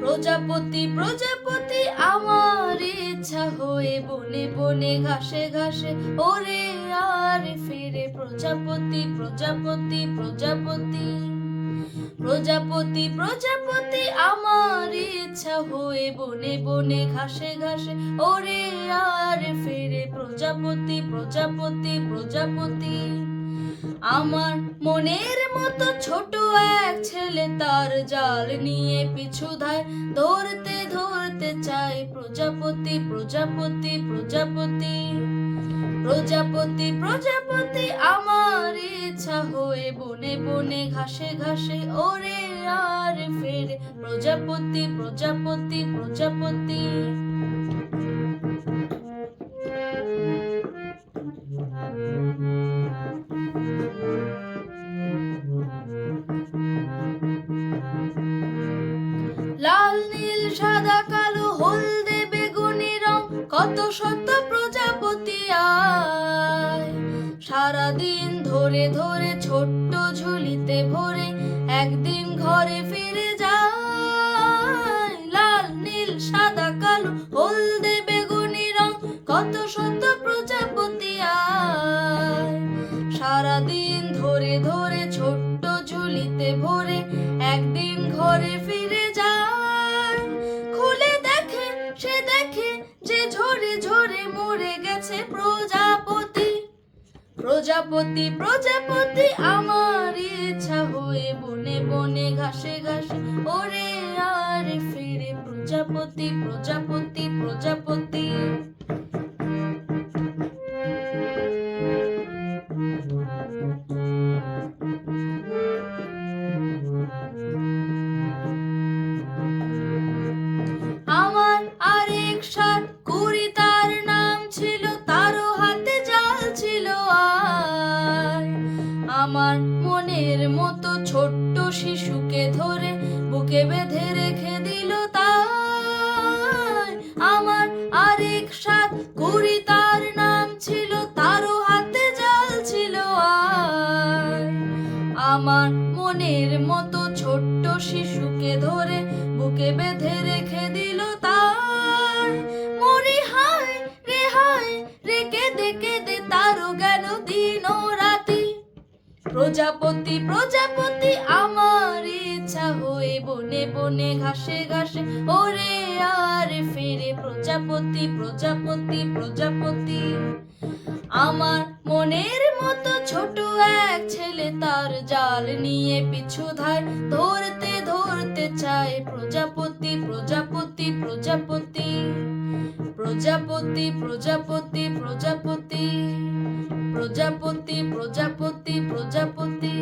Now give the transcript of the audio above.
প্রজাপতি প্রজাপতি আমার ইচ্ছা হয়ে বনে বনে ঘাসে ঘাসে ওরে আর ফিরে। প্রজাপতি প্রজাপতি প্রজাপতি প্রজাপতি প্রজাপতি আমার ইচ্ছা হয়ে বনে বনে ঘাসে ঘাসে ওরে আর ফিরে। প্রজাপতি প্রজাপতি প্রজাপতি আমার মনের মতো ছোট এক ছেলে তার জাল নিয়ে পিছু ধায় ধরতে ধরতে চাই। প্রজাপতি প্রজাপতি প্রজাপতি প্রজাপতি প্রজাপতি আমার ইচ্ছা হয়ে বনে বনে ঘাসে ঘাসে ওরে আর ফেরে। প্রজাপতি প্রজাপতি প্রজাপতি লাল নীল সাদা কালো হলদে বেগুনি রং কত শত প্রজাপতি আয় সারাদিন ধরে ধরে ছোট্ট ঝুলিতে ভরে একদিন ঘরে ফিরে যায়। লাল নীল সাদা কালো হলদে বেগুনি রং কত শত প্রজাপতি আয় সারাদিন ধরে ধরে ছোট্ট ঝুলিতে ভরে একদিন ঘরে ফিরে যায়। খুলে দেখে সে দেখে যে ঝরে ঝরে মরে গেছে প্রজাপতি। প্রজাপতি প্রজাপতি আমার ইচ্ছা হয়ে বনে বনে ঘাসে ঘাসে ওরে আর ফিরে। প্রজাপতি প্রজাপতি প্রজাপতি আমার আরেক সাত কুড়ি তার নাম ছিল তারও হাতে জাল ছিল আর আমার মনের মতো ছোট্ট শিশুকে ধরে বুকে বেঁধে রেখে দিল তাই। আমার আরেক সাত কুড়ি তার নাম ছিল তারও হাতে জাল ছিল আর আমার মনের মতো ছোট্ট শিশুকে ধরে বুকে বেঁধে রেখে দিল তাই। মরি হায় রে কেঁদে কেঁদে তারও গেল দিন ও রাতি। প্রজাপতি প্রজাপতি আমার ইচ্ছা হয়ে বনে বনে ঘাসে ঘাসে ওরে আর ফিরে। প্রজাপতি প্রজাপতি প্রজাপতি আমার মনের মতো ছোট এক ছেলে তার জাল নিয়ে পিছু ধায় ধরতে ধরতে চায়। প্রজাপতি প্রজাপতি প্রজাপতি প্রজাপতি প্রজাপতি প্রজাপতি প্রজাপতি প্রজাপতি প্রজাপতি।